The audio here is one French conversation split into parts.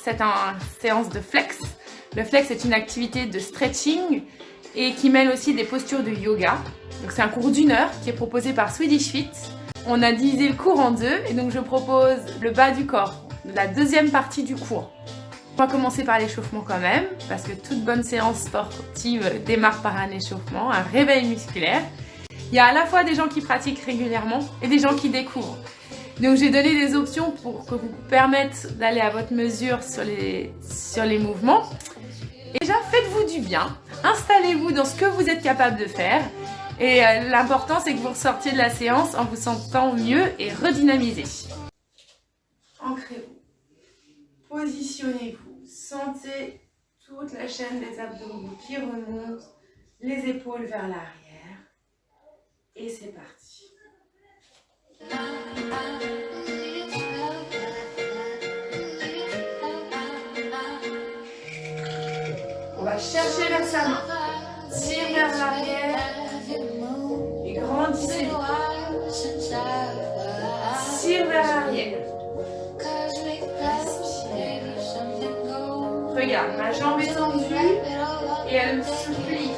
cette séance de flex. Le flex est une activité de stretching et qui mêle aussi des postures de yoga. Donc c'est un cours d'1 heure qui est proposé par Swedish Fit. On a divisé le cours en 2 et donc je propose le bas du corps, la deuxième partie du cours. On va commencer par l'échauffement quand même, parce que toute bonne séance sportive démarre par un échauffement, un réveil musculaire. Il y a à la fois des gens qui pratiquent régulièrement et des gens qui découvrent. Donc j'ai donné des options pour que vous permettent d'aller à votre mesure sur les mouvements. Et déjà, faites-vous du bien, installez-vous dans ce que vous êtes capable de faire. Et l'important, c'est que vous ressortiez de la séance en vous sentant mieux et redynamisé. Ancrez-vous, positionnez-vous, sentez toute la chaîne des abdominaux qui remonte, les épaules vers l'arrière. Et c'est parti. On va chercher vers sa main, tire vers l'arrière et grandissez. Tire vers l'arrière. Respire. Regarde, ma jambe est tendue et elle se plie.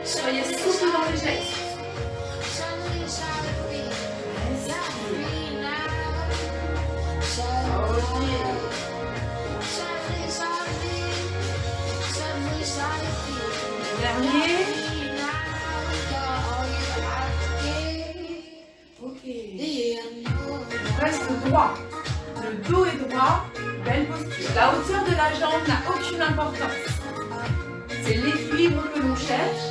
Soyez souple dans les gestes. Dernier. Ok. On reste droit. Le dos est droit. Belle posture. La hauteur de la jambe n'a aucune importance. C'est l'équilibre que l'on cherche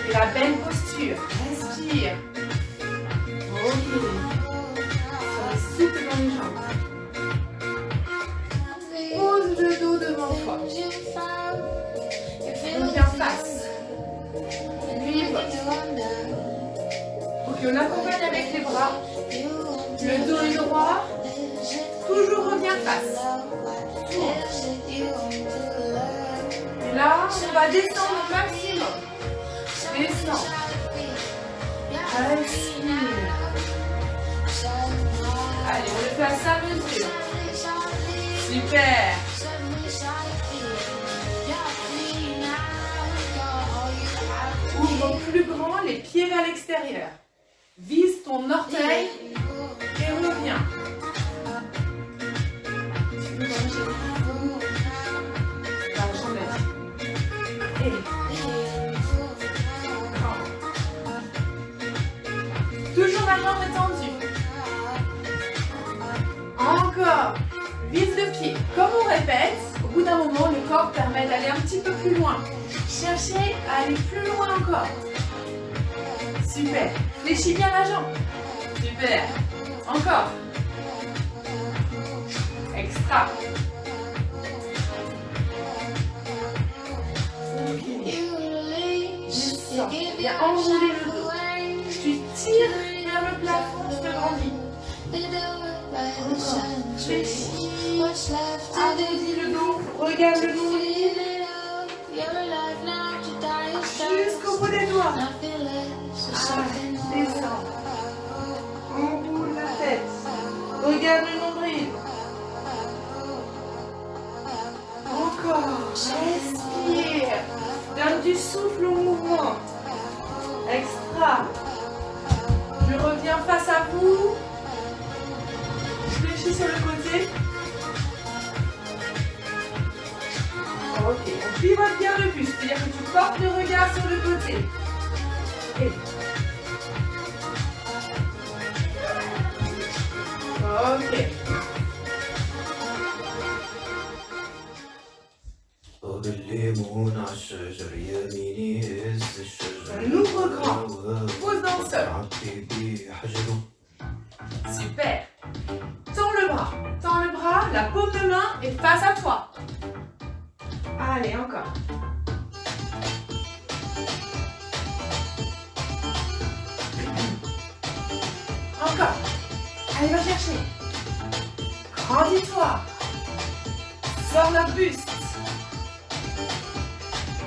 et la belle posture. Respire. Ok. Soyez souple dans les jambes. Pose le dos devant toi. Reviens face. Vive. Ok, on accompagne avec les bras. Le dos est droit. Toujours reviens face. Et là, on va descendre au maximum. Descends. Respire. Allez, on le fait à sa mesure. Super. Ouvre plus grand, les pieds vers l'extérieur. Vise ton orteil et reviens. Tu peux manger. La jambe est. Toujours la jambe tendue. Encore. Vise le pied. Comme on répète, au bout d'un moment, le corps permet d'aller un petit peu plus loin. Cherchez à aller plus loin encore. Super. Fléchis bien la jambe. Super. Encore. Extra. Ok. Descends. Viens enrouler le dos. Tu tires vers le plafond, tu te grandis. Encore. Fléchis. Arrondis le dos. Regarde le nombril. Jusqu'au bout des doigts. Descends. Enroule la tête. Regarde le nombril. Encore. Respire. Donne du souffle au mouvement. Extra. Je reviens face à vous. Fléchis sur le côté. Ok, on pivote bien le buste, c'est-à-dire que tu portes le regard sur le côté. Et. Ok. On ouvre grand. Pose dans le sol. Super. Tends le bras. Tends le bras, la paume de main est face à toi. Allez, encore. Encore. Allez, va chercher. Grandis-toi. Sors le buste.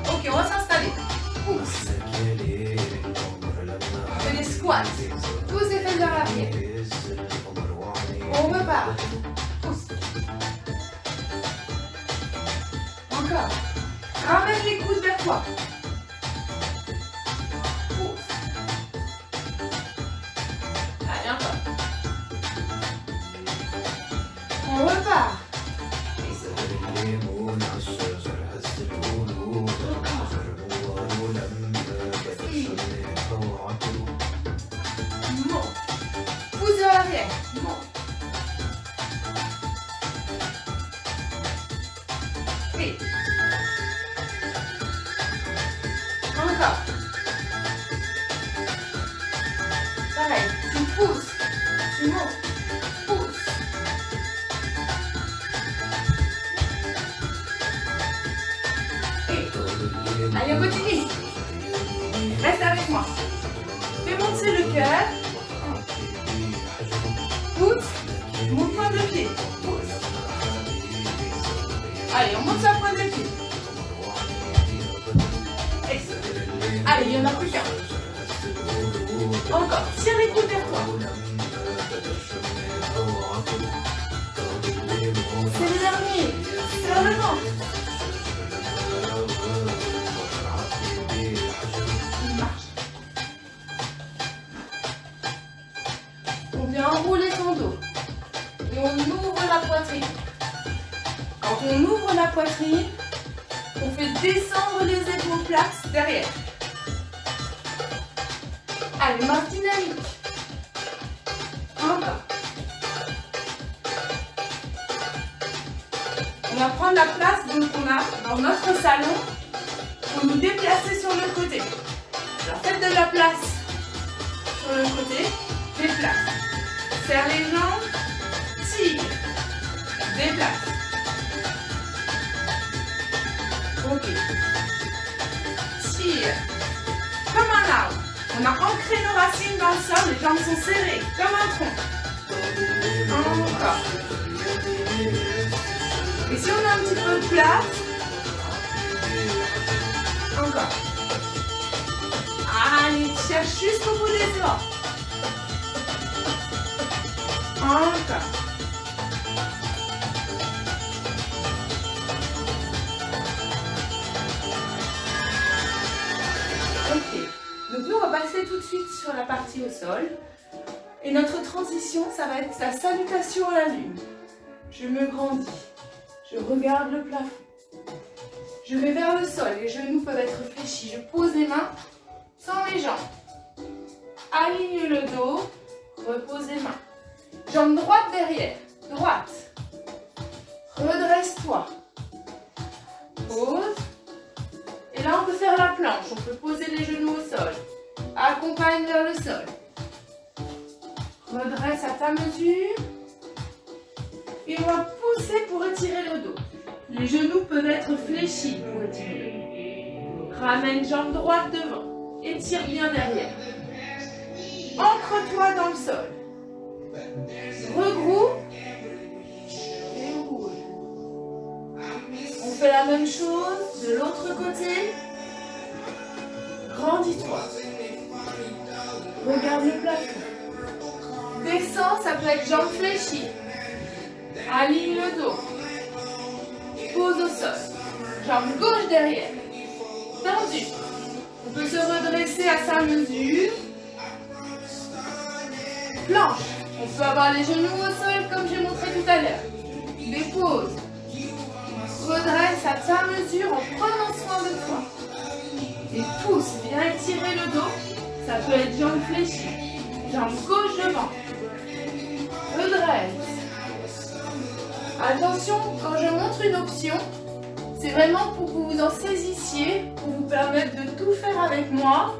Ok, on va s'installer. Pousse. On fait des squats. Tous les fesses vers l'arrière. On repart. Pousse. Encore. Ramène les coudes vers toi. Pousse. Allez, encore. On repart. Monte. Pousse vers l'arrière. Monte. Et. Encore. Pareil. Tu pousses. Tu montes. Pousse. Et. Allez, on continue. Reste avec moi. Fais monter le cœur. Pousse. Monte pointe de pied. Pousse. Allez, on monte sa pointe de pied. Allez, il n'y en a plus qu'un. Encore. Tire les coudes vers toi. C'est le dernier. Serre le ventre. On vient enrouler ton dos et on ouvre la poitrine. Quand on ouvre la poitrine, on fait descendre les épaules plates derrière. Allez, marche dynamique. Encore. On va prendre la place qu'on a dans notre salon pour nous déplacer sur le côté. Alors faites de la place sur le côté, déplace. Serre les jambes, tire, déplace. Ok. Tire. Comme un arbre. On a ancré nos racines dans le sol, les jambes sont serrées, comme un tronc. Encore. Et si on a un petit peu de place, encore. Allez, cherche jusqu'au bout des doigts. Encore. Ok. Donc nous, on va passer tout de suite sur la partie au sol. Et notre transition, ça va être la salutation à la lune. Je me grandis. Je regarde le plafond. Je vais vers le sol. Les genoux peuvent être fléchis. Je pose les mains sans mes jambes. Aligne le dos. Repose les mains. Jambe droite derrière. Droite. Redresse-toi. Pose. Et là, on peut faire la planche. On peut poser les genoux au sol. Accompagne vers le sol. Redresse à ta mesure. Et on va pousser pour étirer le dos. Les genoux peuvent être fléchis pour étirer le dos. Ramène jambe droite devant. Étire bien derrière. Ancre-toi dans le sol. Regroupe. Et roule. On fait la même chose de l'autre côté. Grandis-toi. Regarde le plafond. Descends, ça peut être jambes fléchies. Aligne le dos. Pose au sol. Jambe gauche derrière. Tendu. On peut se redresser à sa mesure. Planche. On peut avoir les genoux au sol comme j'ai montré tout à l'heure. Dépose. Redresse à ta mesure en prenant soin de toi. Et pousse. Viens étirer le dos. Ça peut être jambes fléchies. Jambe gauche devant. Redresse. Attention, quand je montre une option, c'est vraiment pour que vous vous en saisissiez, pour vous permettre de tout faire avec moi.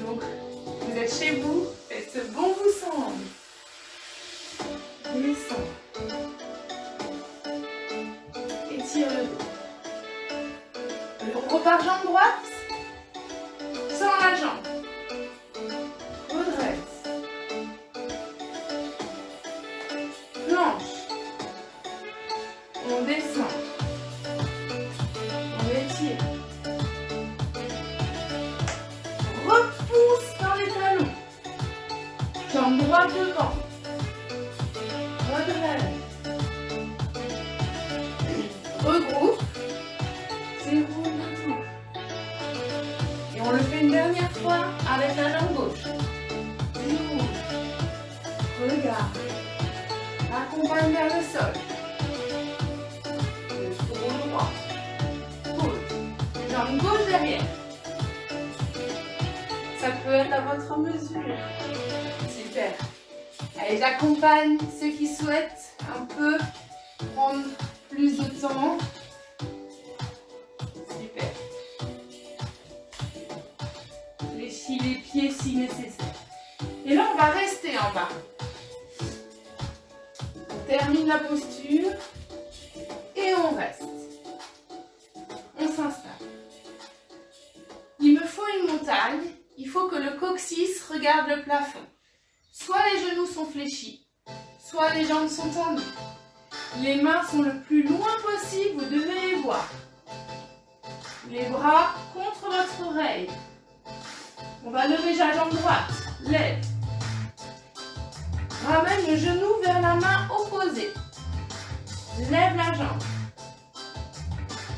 Donc, vous êtes chez vous, faites ce bon vous semble. Descends. Étire le dos. On repart jambe droite, sans la jambe. Redresse. Planche. On descend. On étire. Repousse dans les talons. Jambe droite devant. Redresse. Regroupe. accompagne vers le sol. Le front droit. Pose. Jambe gauche derrière. Ça peut être à votre mesure. Super. Allez, j'accompagne ceux qui souhaitent un peu prendre plus de temps. Super. Fléchis les pieds si nécessaire. Et là, on va rester en bas. On termine la posture et on reste. On s'installe. Il me faut une montagne. Il faut que le coccyx regarde le plafond. Soit les genoux sont fléchis, soit les jambes sont tendues. Les mains sont le plus loin possible, vous devez les voir. Les bras contre votre oreille. On va lever la jambe droite. Lève. Ramène le genou vers la main opposée. Lève la jambe.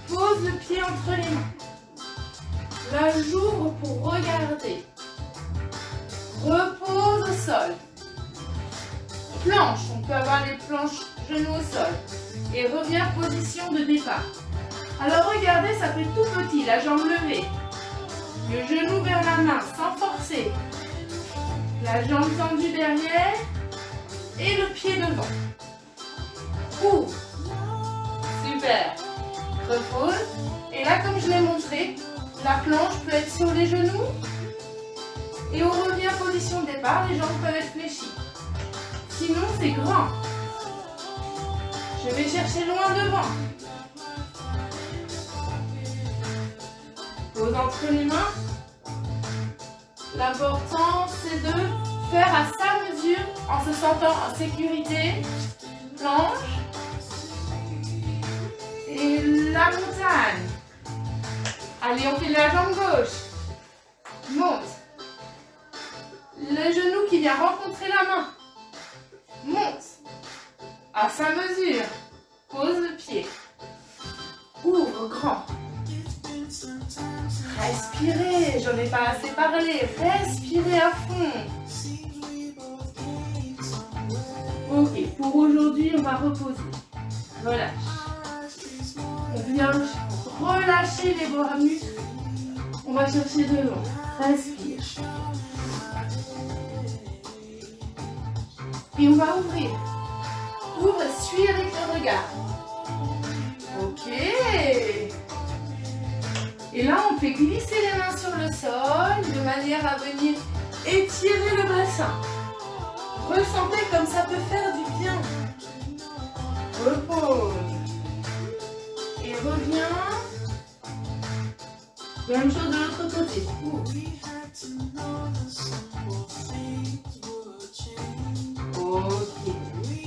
Pose le pied entre les mains. Là, j'ouvre pour regarder. Repose au sol. Planche, on peut avoir les planches genoux au sol. Et reviens position de départ. Alors regardez, ça fait tout petit, la jambe levée. Le genou vers la main sans forcer. La jambe tendue derrière. Et le pied devant. Ouvre. Super. Repose. Et là, comme je l'ai montré, la planche peut être sur les genoux. Et on revient en position de départ, les jambes peuvent être fléchies. Sinon, c'est grand. Je vais chercher loin devant. Pose entre les mains. L'important, c'est de faire à sa mesure en se sentant en sécurité. Planche. Et la montagne. Allez, on fait la jambe gauche. Monte. Le genou qui vient rencontrer la main. Monte. À sa mesure. Pose le pied. Ouvre grand. Respirez. J'en ai pas assez parlé. Respirez à fond. Ok, pour aujourd'hui, on va reposer. Relâche. On vient relâcher les bras muscles. On va chercher devant. Respire. Et on va ouvrir. Ouvre, suis avec le regard. Ok. Et là, on fait glisser les mains sur le sol de manière à venir étirer le bassin. Ressentez comme ça peut faire du bien. Repose. Et reviens. Même chose de l'autre côté. Ouvre. Ok.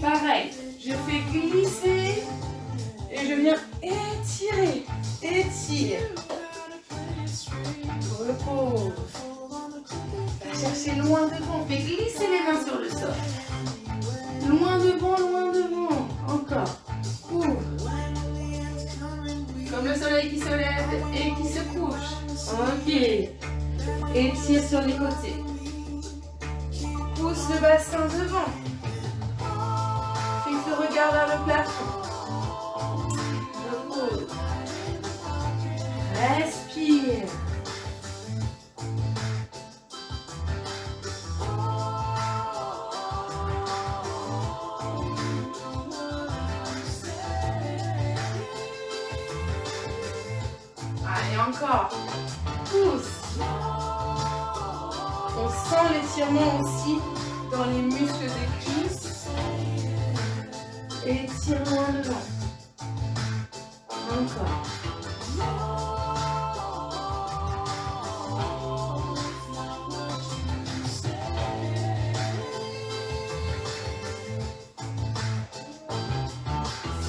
Pareil. Je fais glisser et je viens étirer. Étire. Repose. Va chercher loin devant. Fais glisser les mains sur le sol. Loin devant, loin devant. Encore. Ouvre. Comme le soleil qui se lève et qui se couche. Ok. Étire sur les côtés. Pousse le bassin devant. Fixe le regard vers le plafond. Repose. Respire. Allez, encore. Pousse. On sent l'étirement aussi dans les muscles des cuisses. Et tire loin devant. Encore.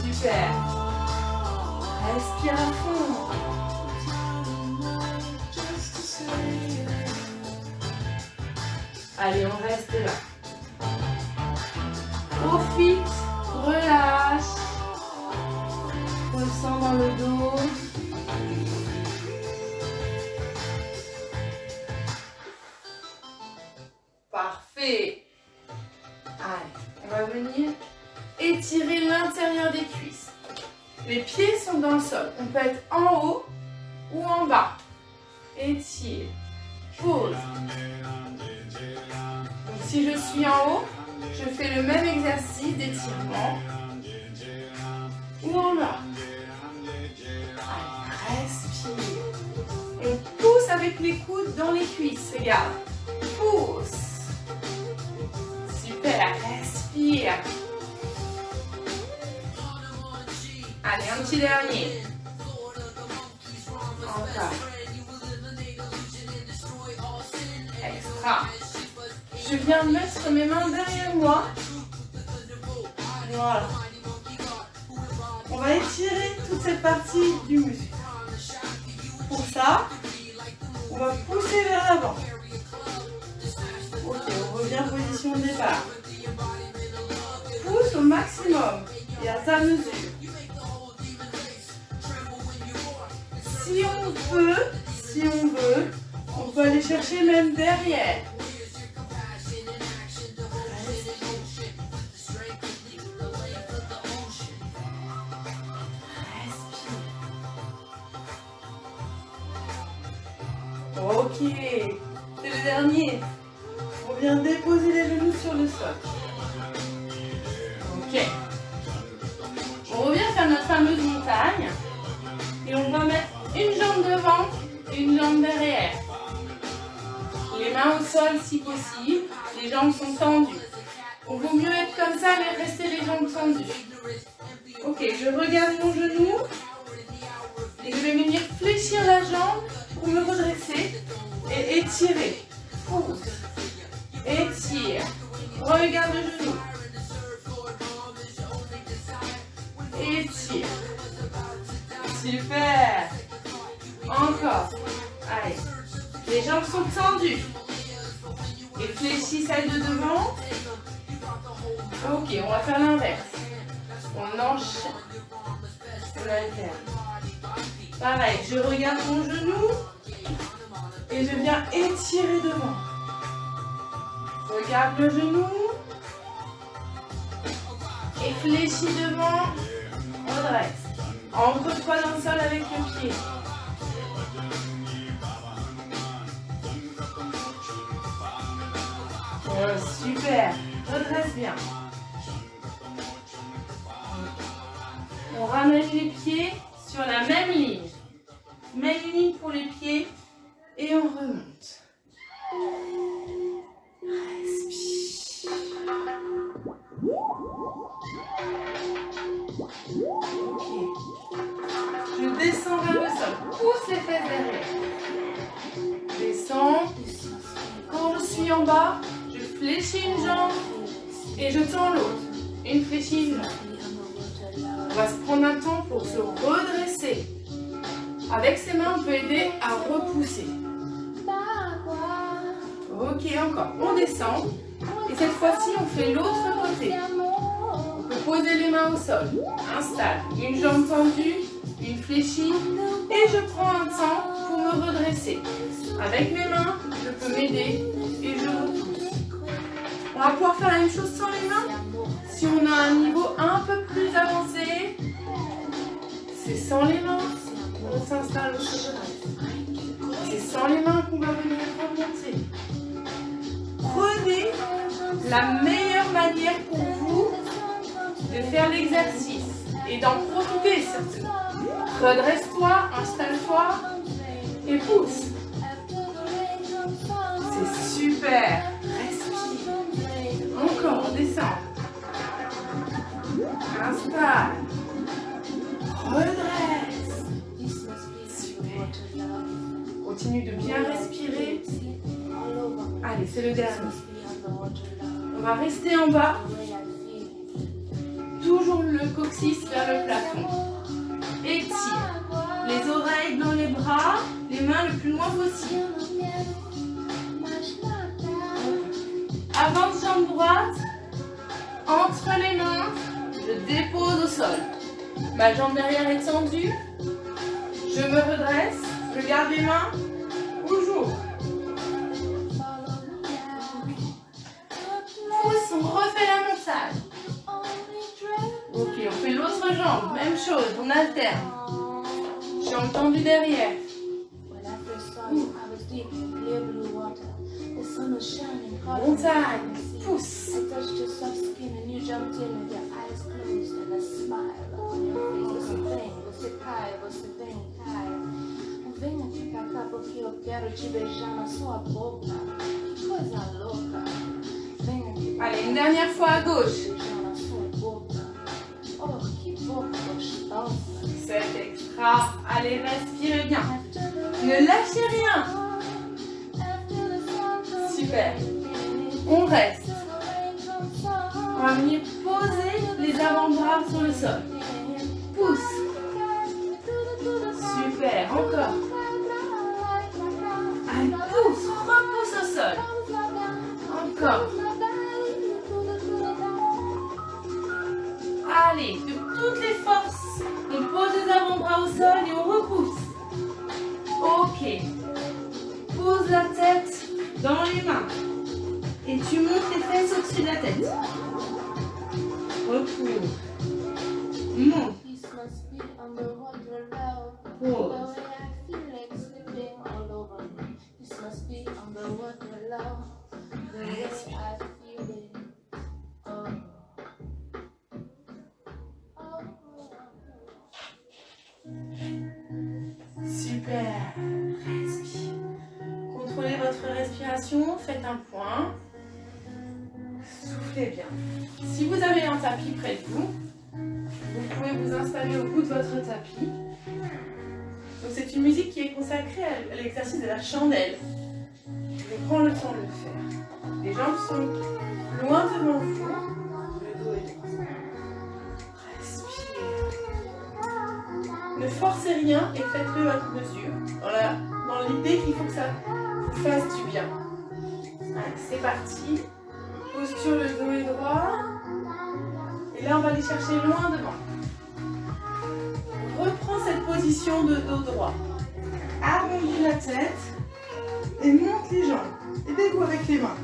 Super. Respire à fond. Allez, on reste là. Profite, relâche. Ressens dans le dos. Parfait. Allez, on va venir étirer étirer l'intérieur des cuisses. Les pieds sont dans le sol. On peut être en haut ou en bas. Étire. Pause. Donc si je suis en haut, je fais le même exercice d'étirement. Ou en bas. Allez, respire. On pousse avec les coudes dans les cuisses. Regarde. Pousse. Super. Respire. Allez, un petit dernier. Encore. Extra. Je viens mettre mes mains derrière moi. Voilà. On va étirer toute cette partie du muscle. Pour ça, on va pousser vers l'avant. Ok, on revient en position de départ. Pousse au maximum et à ta mesure. Si on veut, on peut aller chercher même derrière. Ok, c'est le dernier. On vient déposer les genoux sur le sol. Ok. On revient faire notre fameuse montagne. Et on va mettre une jambe devant et une jambe derrière. Les mains au sol si possible. Les jambes sont tendues. On vaut mieux être comme ça, mais rester les jambes tendues. Ok, je regarde mon genou. Et je vais venir fléchir la jambe pour me redresser et étirer. Pousse. Étire. Regarde le genou. Étire. Super. Encore. Allez. Les jambes sont tendues. Et fléchis celle de devant. Ok, on va faire l'inverse. On enchaîne. On alterne. Pareil, je regarde mon genou et je viens étirer devant. Regarde le genou et fléchis devant, redresse. Ancre-toi dans le sol avec le pied. Oh, super, redresse bien. On ramène les pieds sur la même ligne. Même ligne pour les pieds et on remonte. Respire. Ok. Je descends vers le sol. Pousse les fesses derrière. Descends. Quand je suis en bas, je fléchis une jambe et je tends l'autre. Une fléchie, une jambe. On va se prendre un temps pour se redresser. Avec ses mains, on peut aider à repousser. Ok, encore. On descend. Et cette fois-ci, on fait l'autre côté. On peut poser les mains au sol. Installe. Une jambe tendue, une fléchie. Et je prends un temps pour me redresser. Avec mes mains, je peux m'aider et je repousse. On va pouvoir faire la même chose sans les mains. Si on a un niveau un peu plus avancé, c'est sans les mains. On s'installe au sol. C'est sans les mains qu'on va venir remonter. Prenez la meilleure manière pour vous de faire l'exercice et d'en profiter surtout. Redresse-toi, installe-toi et pousse. C'est super. Respire. Encore, descends. Installe. Redresse. Super. Continue de bien respirer. Allez, c'est le dernier. On va rester en bas. Toujours le coccyx vers le plafond. Étire. Les oreilles dans les bras, les mains le plus loin possible. Avance jambe droite. Entre les mains, je dépose au sol. Ma jambe derrière est tendue. Je me redresse. Je garde les mains. Toujours. Pousse, on refait la montagne. Ok, on fait l'autre jambe, même chose, on alterne. Jambe tendue derrière. Montagne, pousse. Venha ficar cá porque eu quero te beijar na sua boca. Que coisa louca. Venha ficar. Allez, une dernière fois à gauche. Beijar na sua boca. Oh, que boca gostosa. C'est extra. Allez, respirez bien. Ne lâchez rien. Super. On reste. On va venir poser les avant-bras sur le sol. Pousse. Super. Encore. Allez, pousse. Repousse au sol. Encore. Allez, de toutes les forces, on pose les avant-bras au sol et on repousse. Ok. Pose la tête dans les mains. Et tu montes les fesses au-dessus de la tête. Repousse. Monte. Pose. Super. Respire. Contrôlez votre respiration. Faites un point. Soufflez bien. Si vous avez un tapis près de vous, vous pouvez vous installer au bout de votre tapis. Donc c'est une musique qui est consacrée à l'exercice de la chandelle. Je vais prendre le temps de le faire. Les jambes sont loin devant vous. Le dos est droit. Respire. Ne forcez rien et faites-le à votre mesure. Dans l'idée qu'il faut que ça vous fasse du bien. Allez, c'est parti. Posture, le dos est droit. Et là, on va aller chercher loin devant. Reprends cette position de dos droit. Arrondis la tête et monte les jambes. Aidez-vous avec les mains.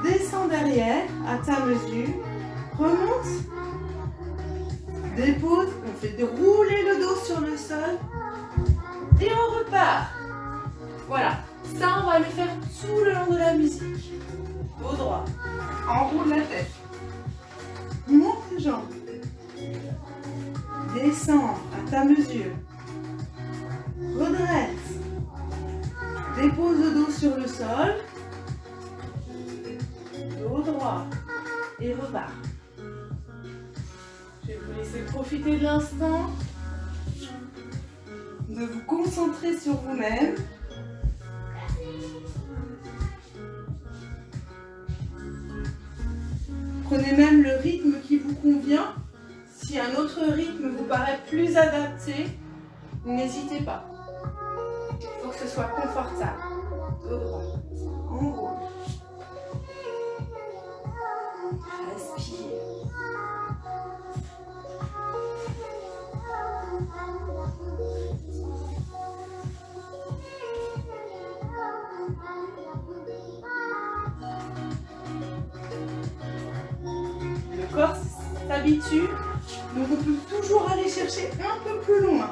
Descends derrière à ta mesure. Remonte. Dépose. On fait rouler le dos sur le sol. Et on repart. Voilà. Ça, on va le faire tout le long de la musique. Dos droit. Enroule la tête. Monte les jambes. Descends à ta mesure. Redresse. Dépose le dos sur le sol. Dos droit. Et repart. Je vais vous laisser profiter de l'instant. De vous concentrer sur vous-même. Prenez même le rythme qui vous convient. Si un autre rythme vous paraît plus adapté, n'hésitez pas. Il faut que ce soit confortable. Dos droit. Enroule. Respire. Le corps s'habitue, donc on peut toujours aller chercher un peu plus loin.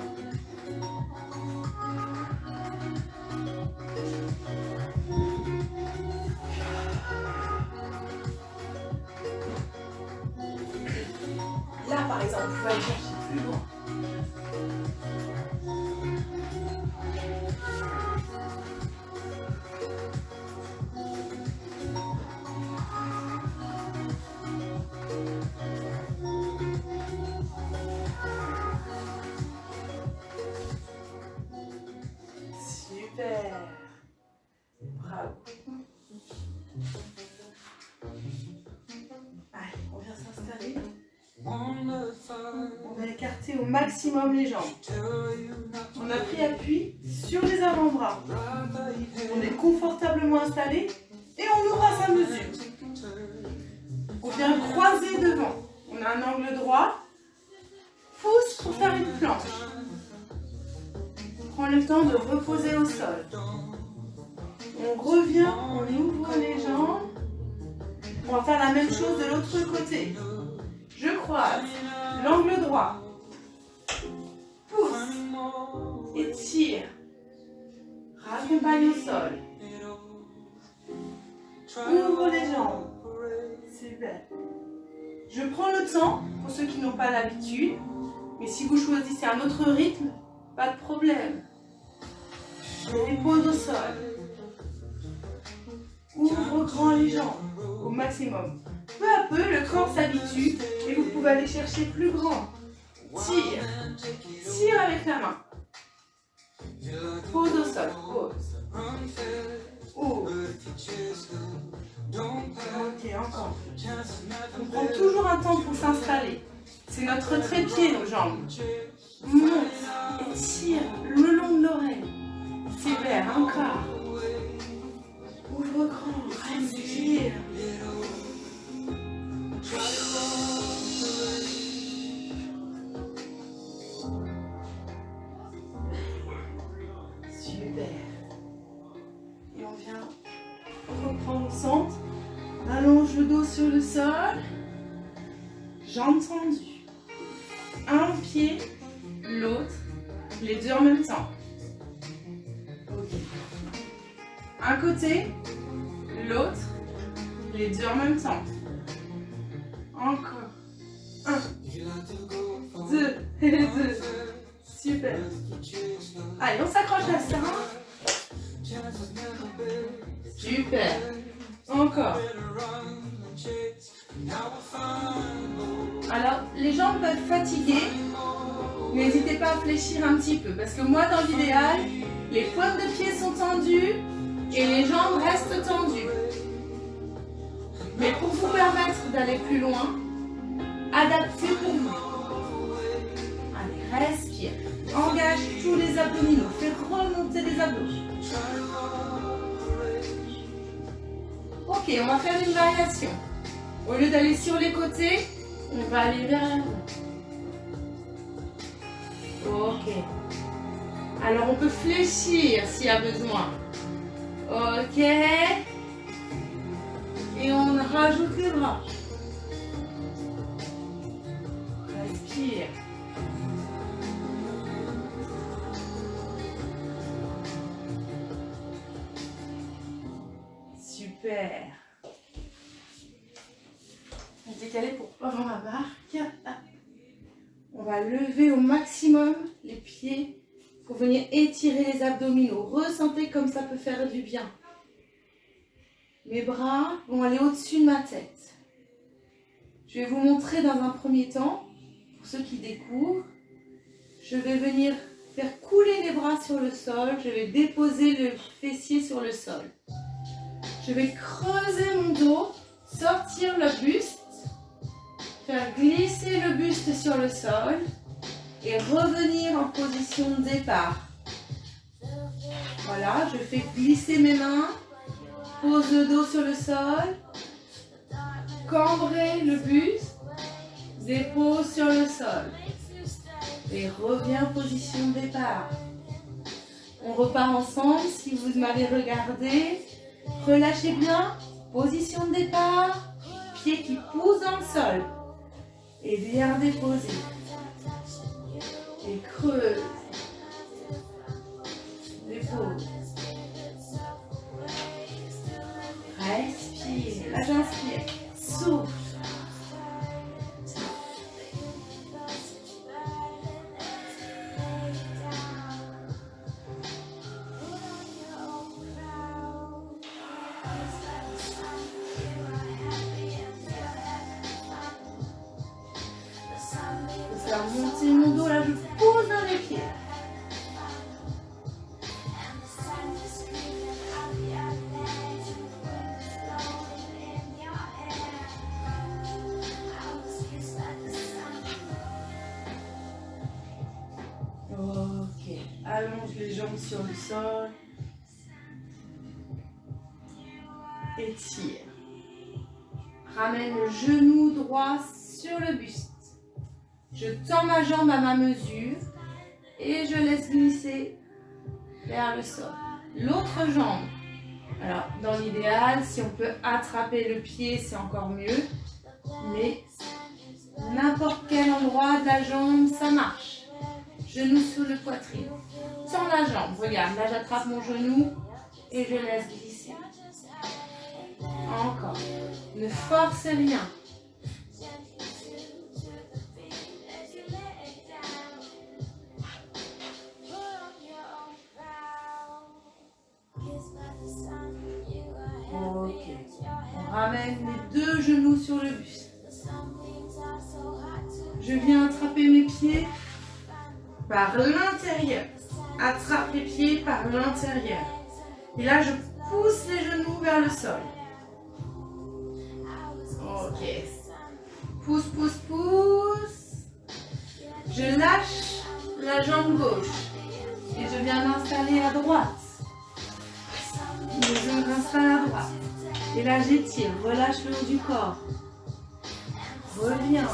Là, par exemple, vous pouvez aller chercher plus loin. Super. Bravo. Allez, on vient s'installer. On va écarter au maximum les jambes. On a pris appui sur les avant-bras. On est confortablement installé et on ouvre à sa mesure. On vient croiser devant. On a un angle droit. Pousse pour faire une planche. Prends le temps de reposer au sol. On revient, on ouvre les jambes. On va faire la même chose de l'autre côté. Je croise l'angle droit. Pousse. Étire. Raccompagne au sol. Ouvre les jambes. Super. Je prends le temps pour ceux qui n'ont pas l'habitude. Mais si vous choisissez un autre rythme, pas de problème. Je dépose au sol. Ouvre grand les jambes au maximum. Peu à peu, le corps s'habitue et vous pouvez aller chercher plus grand. Tire. Tire avec la main. Pose au sol. Pose. Ouvre. Ok, encore. On prend toujours un temps pour s'installer. C'est notre trépied, nos jambes. Monte et tire le long de l'oreille. Super, encore. Ouvre grand, respire. Super. Et on vient reprendre au centre. Allonge le dos sur le sol. Jambes tendues. Un pied, l'autre, les deux en même temps. Ok. Un côté, l'autre, les deux en même temps. Encore. Un, deux, et les deux. Super. Allez, on s'accroche à ça. Super. Encore. Alors, les jambes peuvent fatiguer. N'hésitez pas à fléchir un petit peu. Parce que moi, dans l'idéal, les pointes de pied sont tendues et les jambes restent tendues. Mais pour vous permettre d'aller plus loin, adaptez pour vous. Allez, respire. Engage tous les abdominaux. Fais remonter les abdos. Ok, on va faire une variation. Au lieu d'aller sur les côtés, on va aller vers l'avant. Ok. Alors on peut fléchir s'il y a besoin. Ok. Et on rajoute les bras. Respire. Super. On va décaler pour pas avoir la marque. On va lever au maximum les pieds pour venir étirer les abdominaux. Ressentez comme ça peut faire du bien. Mes bras vont aller au-dessus de ma tête. Je vais vous montrer dans un premier temps, pour ceux qui découvrent, je vais venir faire couler les bras sur le sol. Je vais déposer le fessier sur le sol. Je vais creuser mon dos, sortir le buste, faire glisser le buste sur le sol et revenir en position de départ. Voilà, je fais glisser mes mains, pose le dos sur le sol, cambrer le buste, dépose sur le sol et reviens en position de départ. On repart ensemble. Si vous m'avez regardé, relâchez bien, position de départ, pied qui pousse dans le sol et bien déposé. Et creuse, dépose, respire, là j'inspire, souffle. Je vais monter mon dos, là je pose dans les pieds. Ok, allonge les jambes sur le sol. Étire. Ramène le genou droit sur le buste. Je tends ma jambe à ma mesure et je laisse glisser vers le sol. L'autre jambe. Alors, dans l'idéal, si on peut attraper le pied, c'est encore mieux. Mais N'importe quel endroit de la jambe, ça marche. Genou sur le poitrine. Sans la jambe, regarde, là j'attrape mon genou et je laisse glisser. Encore. Ne force rien. Ok. On ramène les deux genoux sur le buste. Je viens attraper mes pieds par l'intérieur. Attrape les pieds par l'intérieur. Et là, je pousse les genoux vers le sol. Ok. Pousse, pousse, pousse. Je lâche la jambe gauche. Et je viens m'installer à droite. Et je m'installe à droite. Et là, j'étire. Relâche le haut du corps. Reviens.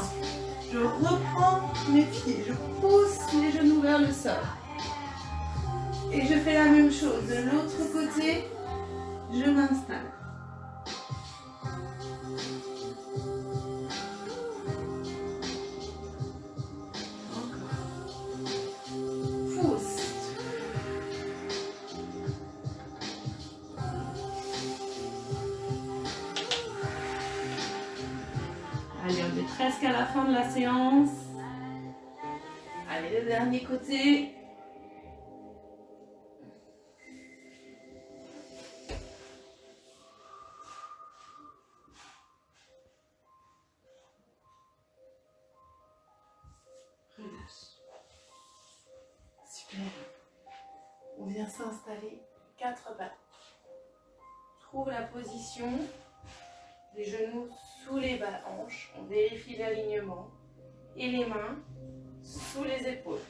Je reprends mes pieds. Je pousse les genoux vers le sol. Et je fais la même chose. De l'autre côté, je m'installe. Allez, on est presque à la fin de la séance. Allez, le dernier côté. Relâche. Super. On vient s'installer 4 pattes. Trouve la position. Les genoux sous les hanches, on vérifie l'alignement et les mains sous les épaules.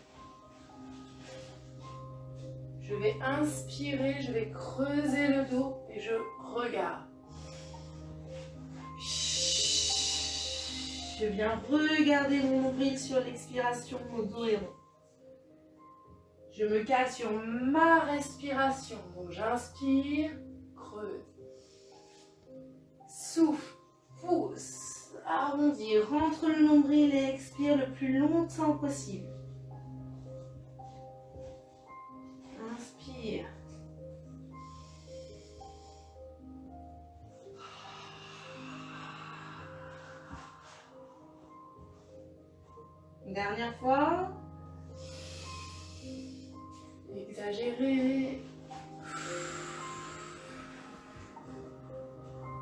Je vais inspirer, je vais creuser le dos et je regarde. Je viens regarder mon nombril sur l'expiration, mon dos est rond. Je me cale sur ma respiration, donc j'inspire, creuse. Souffle, pousse, arrondis, rentre le nombril et expire le plus longtemps possible. Inspire. Une dernière fois. Exagérez.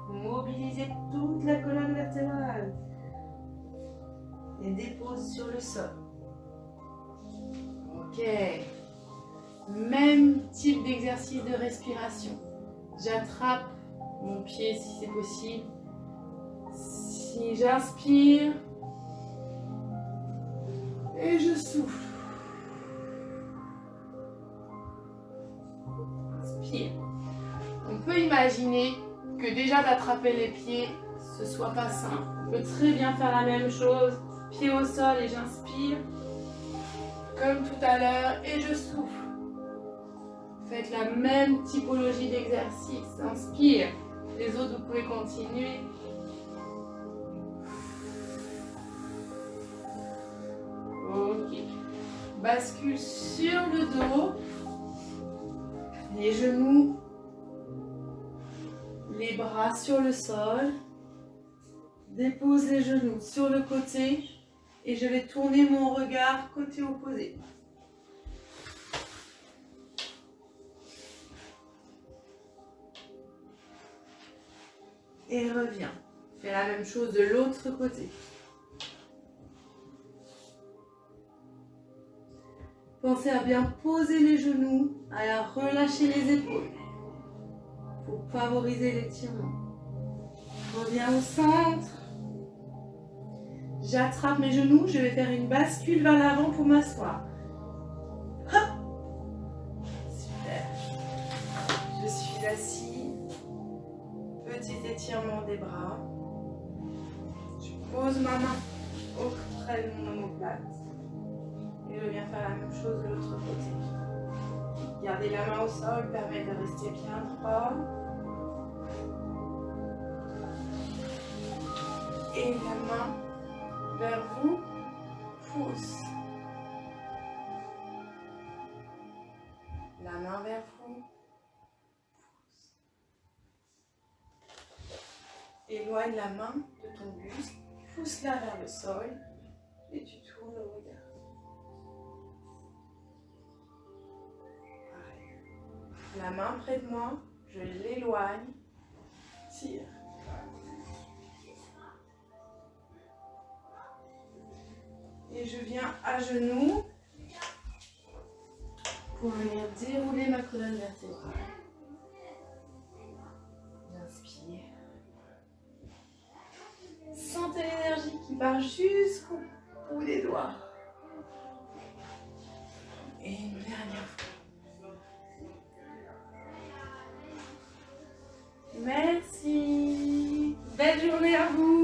Mobilisez toute la colonne vertébrale et dépose sur le sol. Ok. Même type d'exercice de respiration. J'attrape mon pied si c'est possible. Si j'inspire et je souffle. Inspire. On peut imaginer que déjà d'attraper les pieds, ce soit pas simple. On peut très bien faire la même chose, pied au sol et j'inspire, comme tout à l'heure, et je souffle. Faites la même typologie d'exercice. Inspire. Les autres, vous pouvez continuer. Ok. Bascule sur le dos. Les genoux. Les bras sur le sol. Dépose les genoux sur le côté. Et je vais tourner mon regard côté opposé. Et reviens. Fais la même chose de l'autre côté. Pensez à bien poser les genoux, à relâcher les épaules pour favoriser l'étirement. Reviens au centre. J'attrape mes genoux, je vais faire une bascule vers l'avant pour m'asseoir. Super. Je suis assis. Petit étirement des bras. Je pose ma main auprès de mon omoplate. Et je viens faire la même chose de l'autre côté. Garder la main au sol permet de rester bien droit. Et la main vers vous, pousse. La main vers vous, pousse. Éloigne la main de ton buste, pousse-la vers le sol et tu tournes le regard. Pareil. La main près de moi, je l'éloigne, tire. Et je viens à genoux pour venir dérouler ma colonne vertébrale. Inspire. Sentez l'énergie qui part jusqu'au bout des doigts. Et une dernière fois. Merci. Belle journée à vous.